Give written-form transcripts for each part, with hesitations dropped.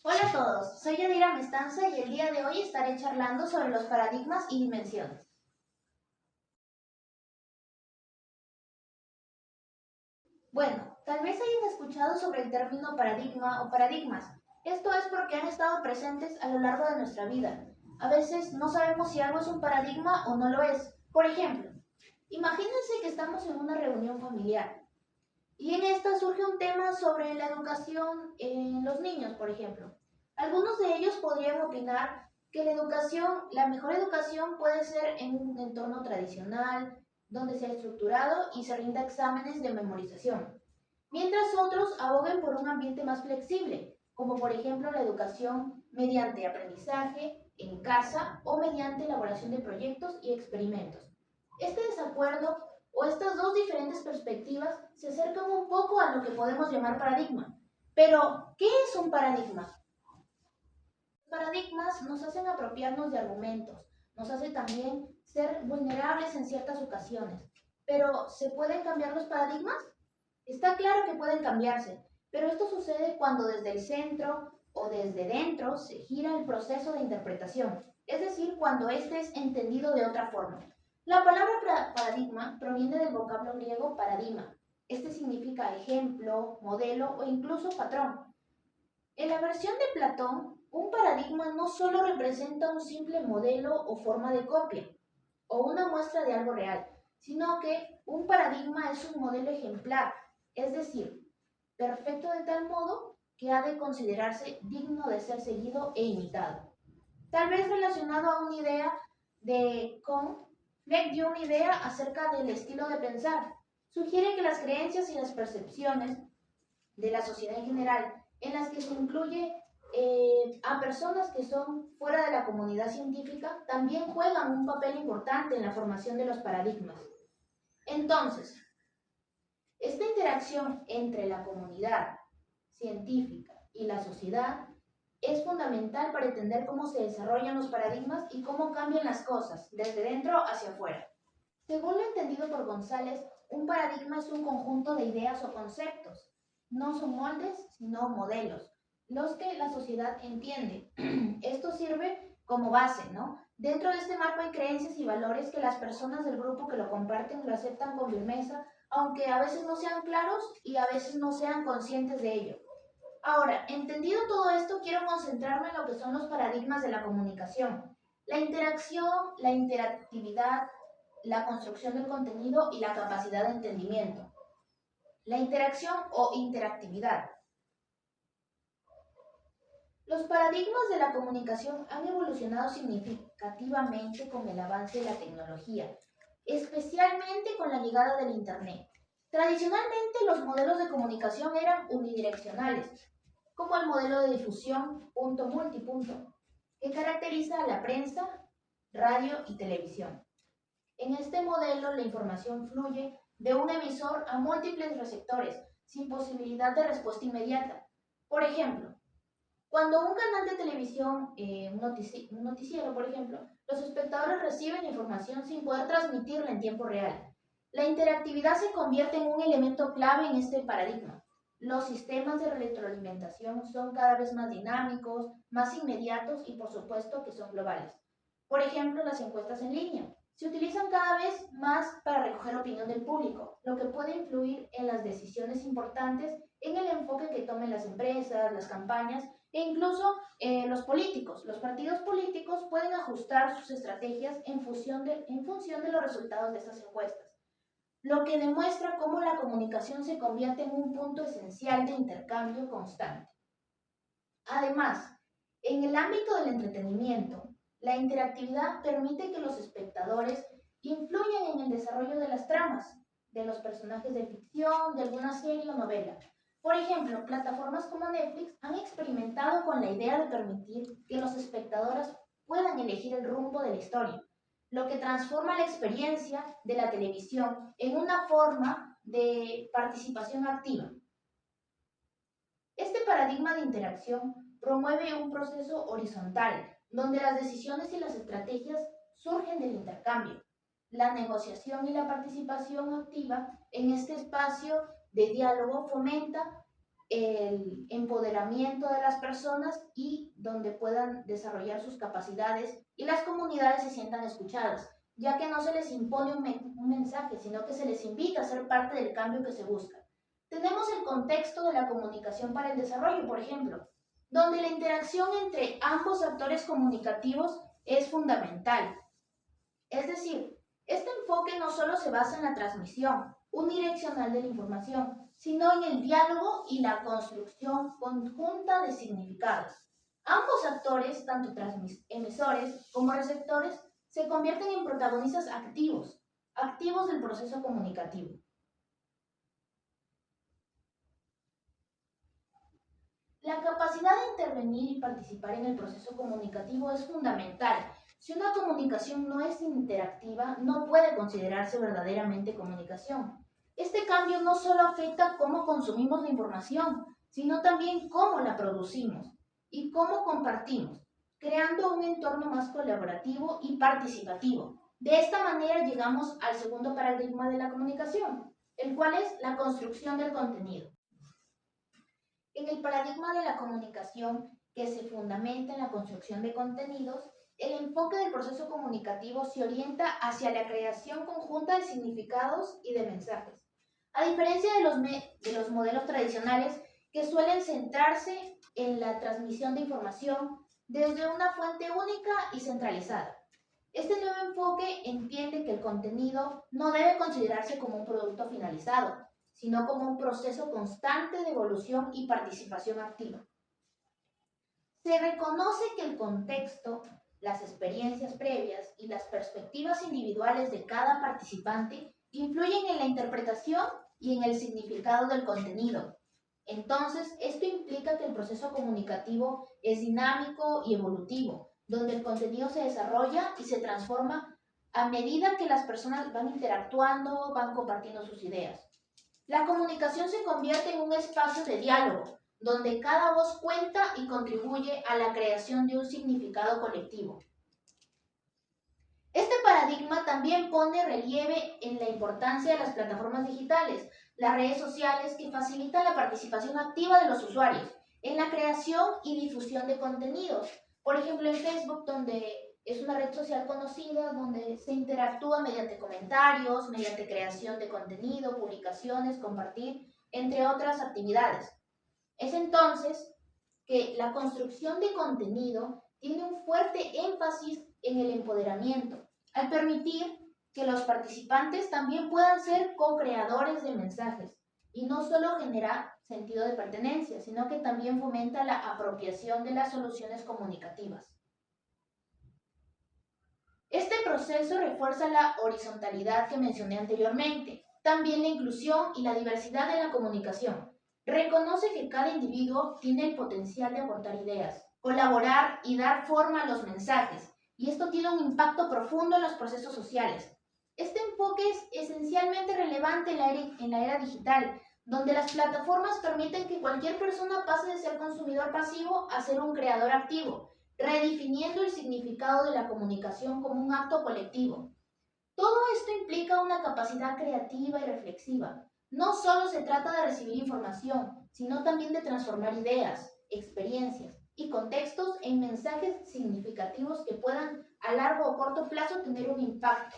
Hola a todos, soy Yadira Mestanza y el día de hoy estaré charlando sobre los paradigmas y dimensiones. Bueno, tal vez hayan escuchado sobre el término paradigma o paradigmas. Esto es porque han estado presentes a lo largo de nuestra vida. A veces no sabemos si algo es un paradigma o no lo es. Por ejemplo, imagínense que estamos en una reunión familiar y en esta surge un tema sobre la educación en los niños, por ejemplo. Algunos de ellos podrían opinar que la mejor educación puede ser en un entorno tradicional, donde sea estructurado y se rinda exámenes de memorización, mientras otros aboguen por un ambiente más flexible, como por ejemplo la educación mediante aprendizaje en casa o mediante elaboración de proyectos y experimentos. Este desacuerdo o estas dos diferentes perspectivas se acercan un poco a lo que podemos llamar paradigma. Pero, ¿qué es un paradigma? Paradigmas nos hacen apropiarnos de argumentos, nos hace también ser vulnerables en ciertas ocasiones. Pero, ¿se pueden cambiar los paradigmas? Está claro que pueden cambiarse, pero esto sucede cuando desde el centro o desde dentro se gira el proceso de interpretación, es decir, cuando éste es entendido de otra forma. La palabra paradigma proviene del vocablo griego paradigma. Este significa ejemplo, modelo o incluso patrón. En la versión de Platón, un paradigma no solo representa un simple modelo o forma de copia, o una muestra de algo real, sino que un paradigma es un modelo ejemplar, es decir, perfecto de tal modo que ha de considerarse digno de ser seguido e imitado. Tal vez relacionado a una idea de Kohn, Fleck dio una idea acerca del estilo de pensar. Sugiere que las creencias y las percepciones de la sociedad en general, en las que se incluye a personas que son fuera de la comunidad científica, también juegan un papel importante en la formación de los paradigmas. Entonces, esta interacción entre la comunidad científica y la sociedad es fundamental para entender cómo se desarrollan los paradigmas y cómo cambian las cosas, desde dentro hacia afuera. Según lo entendido por González, un paradigma es un conjunto de ideas o conceptos. No son moldes, sino modelos, los que la sociedad entiende. Esto sirve como base, ¿no? Dentro de este marco hay creencias y valores que las personas del grupo que lo comparten lo aceptan con firmeza, aunque a veces no sean claros y a veces no sean conscientes de ello. Ahora, entendido todo esto, quiero concentrarme en lo que son los paradigmas de la comunicación. La interacción, la interactividad, la construcción del contenido y la capacidad de entendimiento. La interacción o interactividad. Los paradigmas de la comunicación han evolucionado significativamente con el avance de la tecnología, especialmente con la llegada del Internet. Tradicionalmente los modelos de comunicación eran unidireccionales, como el modelo de difusión punto-multipunto, que caracteriza a la prensa, radio y televisión. En este modelo, la información fluye de un emisor a múltiples receptores, sin posibilidad de respuesta inmediata. Por ejemplo, cuando un canal de televisión, un noticiero, por ejemplo, los espectadores reciben información sin poder transmitirla en tiempo real. La interactividad se convierte en un elemento clave en este paradigma. Los sistemas de retroalimentación son cada vez más dinámicos, más inmediatos y por supuesto que son globales. Por ejemplo, las encuestas en línea se utilizan cada vez más para recoger opinión del público, lo que puede influir en las decisiones importantes, en el enfoque que tomen las empresas, las campañas e incluso los políticos. Los partidos políticos pueden ajustar sus estrategias en función de los resultados de estas encuestas, lo que demuestra cómo la comunicación se convierte en un punto esencial de intercambio constante. Además, en el ámbito del entretenimiento, la interactividad permite que los espectadores influyan en el desarrollo de las tramas, de los personajes de ficción, de alguna serie o novela. Por ejemplo, plataformas como Netflix han experimentado con la idea de permitir que los espectadores puedan elegir el rumbo de la historia, lo que transforma la experiencia de la televisión en una forma de participación activa. Este paradigma de interacción promueve un proceso horizontal, donde las decisiones y las estrategias surgen del intercambio. La negociación y la participación activa en este espacio de diálogo fomenta el empoderamiento de las personas y donde puedan desarrollar sus capacidades y las comunidades se sientan escuchadas, ya que no se les impone un mensaje, sino que se les invita a ser parte del cambio que se busca. Tenemos el contexto de la comunicación para el desarrollo, por ejemplo, donde la interacción entre ambos actores comunicativos es fundamental. Es decir, este enfoque no solo se basa en la transmisión unidireccional de la información, sino en el diálogo y la construcción conjunta de significados. Ambos actores, tanto emisores como receptores, se convierten en protagonistas activos del proceso comunicativo. La capacidad de intervenir y participar en el proceso comunicativo es fundamental. Si una comunicación no es interactiva, no puede considerarse verdaderamente comunicación. Este cambio no solo afecta cómo consumimos la información, sino también cómo la producimos y cómo compartimos, creando un entorno más colaborativo y participativo. De esta manera llegamos al segundo paradigma de la comunicación, el cual es la construcción del contenido. En el paradigma de la comunicación, que se fundamenta en la construcción de contenidos, el enfoque del proceso comunicativo se orienta hacia la creación conjunta de significados y de mensajes. A diferencia de los modelos tradicionales que suelen centrarse en la transmisión de información desde una fuente única y centralizada. Este nuevo enfoque entiende que el contenido no debe considerarse como un producto finalizado, sino como un proceso constante de evolución y participación activa. Se reconoce que el contexto, las experiencias previas y las perspectivas individuales de cada participante influyen en la interpretación y en el significado del contenido. Entonces, esto implica que el proceso comunicativo es dinámico y evolutivo, donde el contenido se desarrolla y se transforma a medida que las personas van interactuando, van compartiendo sus ideas. La comunicación se convierte en un espacio de diálogo, donde cada voz cuenta y contribuye a la creación de un significado colectivo. Este paradigma también pone relieve en la importancia de las plataformas digitales, las redes sociales que facilitan la participación activa de los usuarios en la creación y difusión de contenidos. Por ejemplo, en Facebook, donde es una red social conocida, donde se interactúa mediante comentarios, mediante creación de contenido, publicaciones, compartir, entre otras actividades. Es entonces que la construcción de contenido tiene un fuerte énfasis en el empoderamiento, al permitir que los participantes también puedan ser co-creadores de mensajes y no solo genera sentido de pertenencia, sino que también fomenta la apropiación de las soluciones comunicativas. Este proceso refuerza la horizontalidad que mencioné anteriormente, también la inclusión y la diversidad en la comunicación. Reconoce que cada individuo tiene el potencial de aportar ideas, colaborar y dar forma a los mensajes, y esto tiene un impacto profundo en los procesos sociales. Este enfoque es esencialmente relevante en la era digital, donde las plataformas permiten que cualquier persona pase de ser consumidor pasivo a ser un creador activo, redefiniendo el significado de la comunicación como un acto colectivo. Todo esto implica una capacidad creativa y reflexiva. No solo se trata de recibir información, sino también de transformar ideas, experiencias y contextos en mensajes significativos que puedan a largo o corto plazo tener un impacto.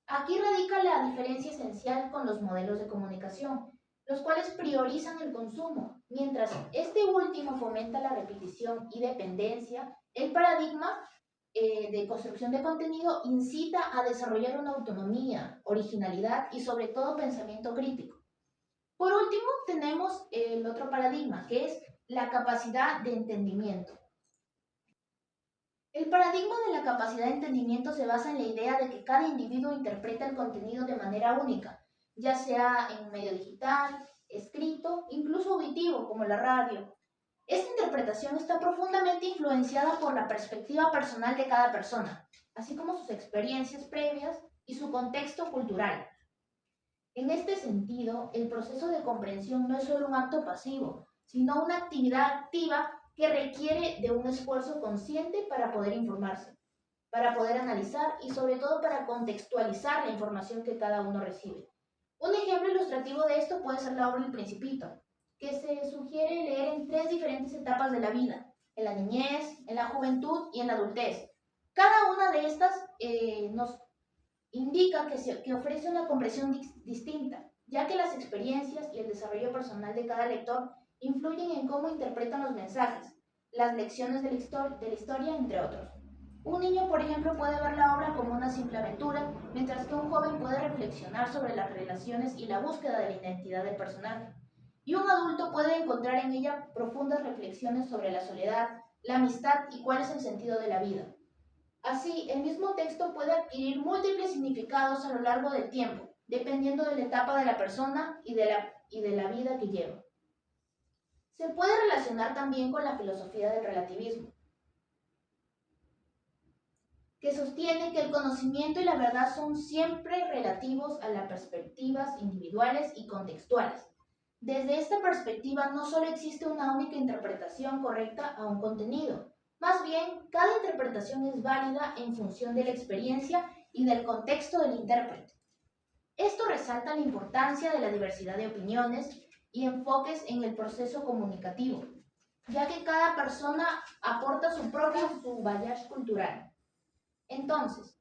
Aquí radica la diferencia esencial con los modelos de comunicación, los cuales priorizan el consumo, mientras este último fomenta la repetición y dependencia. El paradigma de construcción de contenido incita a desarrollar una autonomía, originalidad y sobre todo pensamiento crítico. Por último, tenemos el otro paradigma, que es la capacidad de entendimiento. El paradigma de la capacidad de entendimiento se basa en la idea de que cada individuo interpreta el contenido de manera única, ya sea en un medio digital, escrito, incluso auditivo, como la radio. Esta interpretación está profundamente influenciada por la perspectiva personal de cada persona, así como sus experiencias previas y su contexto cultural. En este sentido, el proceso de comprensión no es solo un acto pasivo, sino una actividad activa que requiere de un esfuerzo consciente para poder informarse, para poder analizar y sobre todo para contextualizar la información que cada uno recibe. Un ejemplo ilustrativo de esto puede ser la obra El Principito, que se sugiere leer en 3 diferentes etapas de la vida: en la niñez, en la juventud y en la adultez. Cada una de estas nos indica que ofrece una comprensión distinta, ya que las experiencias y el desarrollo personal de cada lector influyen en cómo interpretan los mensajes, las lecciones de la historia, entre otros. Un niño, por ejemplo, puede ver la obra como una simple aventura, mientras que un joven puede reflexionar sobre las relaciones y la búsqueda de la identidad del personaje. Y un adulto puede encontrar en ella profundas reflexiones sobre la soledad, la amistad y cuál es el sentido de la vida. Así, el mismo texto puede adquirir múltiples significados a lo largo del tiempo, dependiendo de la etapa de la persona y de la vida que lleva. Se puede relacionar también con la filosofía del relativismo, que sostiene que el conocimiento y la verdad son siempre relativos a las perspectivas individuales y contextuales. Desde esta perspectiva, no solo existe una única interpretación correcta a un contenido, más bien, cada interpretación es válida en función de la experiencia y del contexto del intérprete. Esto resalta la importancia de la diversidad de opiniones y enfoques en el proceso comunicativo, ya que cada persona aporta su bagage cultural. Entonces,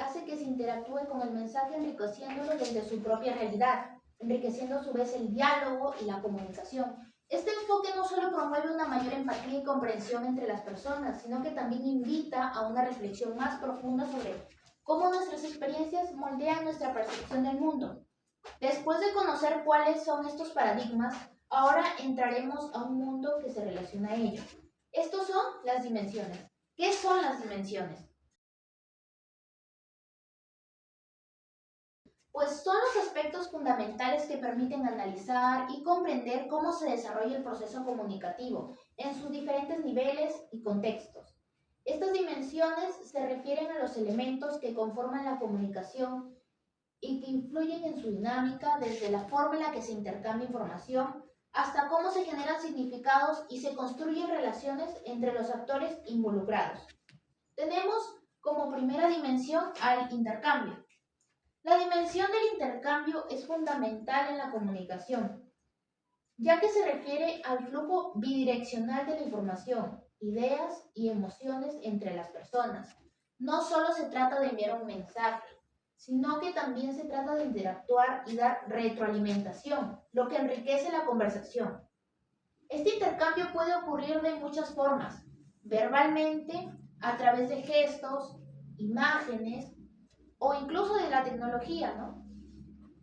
hace que se interactúe con el mensaje enriqueciéndolo desde su propia realidad, enriqueciendo a su vez el diálogo y la comunicación. Este enfoque no solo promueve una mayor empatía y comprensión entre las personas, sino que también invita a una reflexión más profunda sobre cómo nuestras experiencias moldean nuestra percepción del mundo. Después de conocer cuáles son estos paradigmas, ahora entraremos a un mundo que se relaciona a ellos. Estos son las dimensiones. ¿Qué son las dimensiones? Pues son los aspectos fundamentales que permiten analizar y comprender cómo se desarrolla el proceso comunicativo en sus diferentes niveles y contextos. Estas dimensiones se refieren a los elementos que conforman la comunicación y que influyen en su dinámica, desde la forma en la que se intercambia información hasta cómo se generan significados y se construyen relaciones entre los actores involucrados. Tenemos como primera dimensión al intercambio. La dimensión del intercambio es fundamental en la comunicación, ya que se refiere al flujo bidireccional de la información, ideas y emociones entre las personas. No solo se trata de enviar un mensaje, sino que también se trata de interactuar y dar retroalimentación, lo que enriquece la conversación. Este intercambio puede ocurrir de muchas formas: verbalmente, a través de gestos, imágenes, o incluso de la tecnología, ¿no?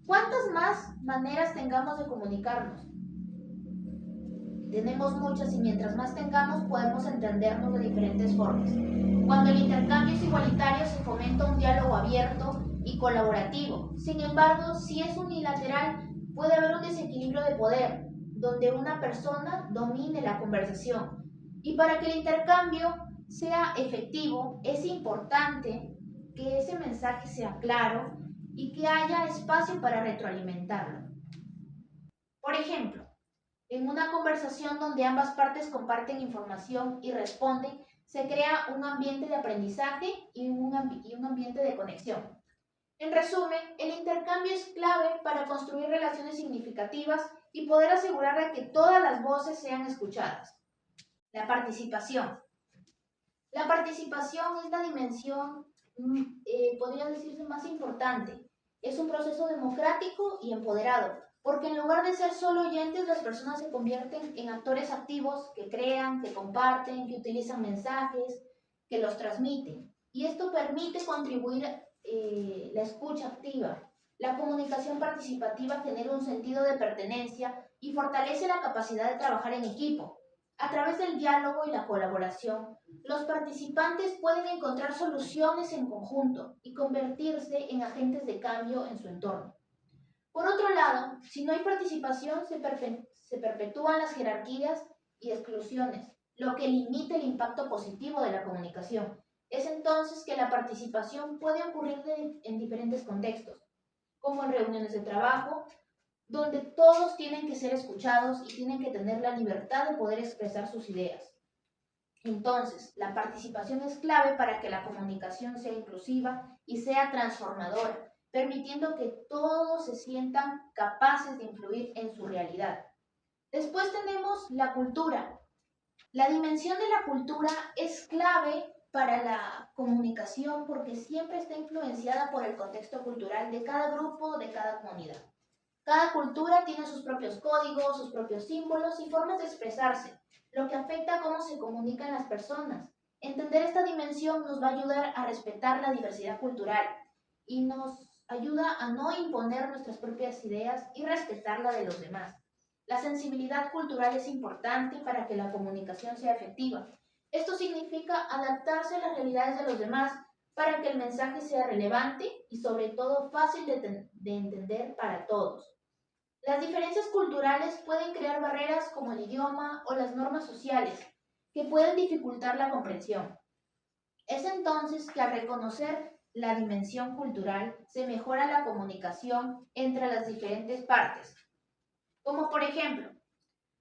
¿Cuántas más maneras tengamos de comunicarnos? Tenemos muchas, y mientras más tengamos podemos entendernos de diferentes formas. Cuando el intercambio es igualitario se fomenta un diálogo abierto y colaborativo. Sin embargo, si es unilateral, puede haber un desequilibrio de poder, donde una persona domine la conversación. Y para que el intercambio sea efectivo, es importante que ese mensaje sea claro y que haya espacio para retroalimentarlo. Por ejemplo, en una conversación donde ambas partes comparten información y responden, se crea un ambiente de aprendizaje y un ambiente de conexión. En resumen, el intercambio es clave para construir relaciones significativas y poder asegurar de que todas las voces sean escuchadas. La participación. La participación es la dimensión, podría decirse, más importante. Es un proceso democrático y empoderado, porque en lugar de ser solo oyentes, las personas se convierten en actores activos que crean, que comparten, que utilizan mensajes, que los transmiten. Y esto permite contribuir la escucha activa. La comunicación participativa genera un sentido de pertenencia y fortalece la capacidad de trabajar en equipo. A través del diálogo y la colaboración, los participantes pueden encontrar soluciones en conjunto y convertirse en agentes de cambio en su entorno. Por otro lado, si no hay participación, se perpetúan las jerarquías y exclusiones, lo que limita el impacto positivo de la comunicación. Es entonces que la participación puede ocurrir en diferentes contextos, como en reuniones de trabajo, donde todos tienen que ser escuchados y tienen que tener la libertad de poder expresar sus ideas. Entonces, la participación es clave para que la comunicación sea inclusiva y sea transformadora, permitiendo que todos se sientan capaces de influir en su realidad. Después tenemos la cultura. La dimensión de la cultura es clave para la comunicación porque siempre está influenciada por el contexto cultural de cada grupo, de cada comunidad. Cada cultura tiene sus propios códigos, sus propios símbolos y formas de expresarse, lo que afecta a cómo se comunican las personas. Entender esta dimensión nos va a ayudar a respetar la diversidad cultural y nos ayuda a no imponer nuestras propias ideas y respetar la de los demás. La sensibilidad cultural es importante para que la comunicación sea efectiva. Esto significa adaptarse a las realidades de los demás para que el mensaje sea relevante y sobre todo fácil de entender para todos. Las diferencias culturales pueden crear barreras como el idioma o las normas sociales, que pueden dificultar la comprensión. Es entonces que al reconocer la dimensión cultural se mejora la comunicación entre las diferentes partes. Como por ejemplo,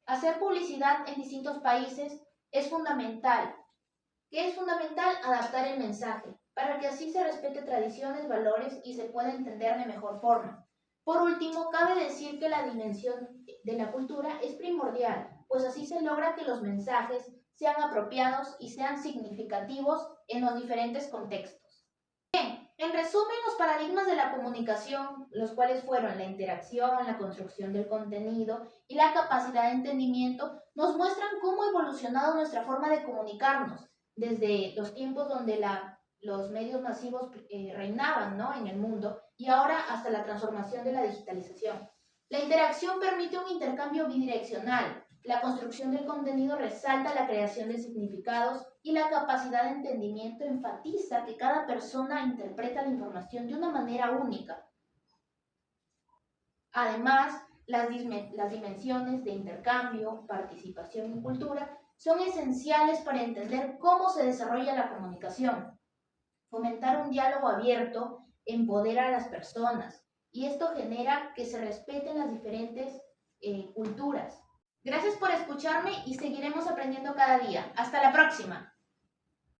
hacer publicidad en distintos países es fundamental. ¿Qué es fundamental? Adaptar el mensaje, para que así se respete tradiciones, valores y se pueda entender de mejor forma. Por último, cabe decir que la dimensión de la cultura es primordial, pues así se logra que los mensajes sean apropiados y sean significativos en los diferentes contextos. En resumen, los paradigmas de la comunicación, los cuales fueron la interacción, la construcción del contenido y la capacidad de entendimiento, nos muestran cómo ha evolucionado nuestra forma de comunicarnos desde los tiempos donde los medios masivos reinaban, ¿no?, en el mundo y ahora hasta la transformación de la digitalización. La interacción permite un intercambio bidireccional. La construcción del contenido resalta la creación de significados y la capacidad de entendimiento enfatiza que cada persona interpreta la información de una manera única. Además, las dimensiones de intercambio, participación y cultura son esenciales para entender cómo se desarrolla la comunicación. Fomentar un diálogo abierto empodera a las personas y esto genera que se respeten las diferentes culturas. Gracias por escucharme y seguiremos aprendiendo cada día. Hasta la próxima.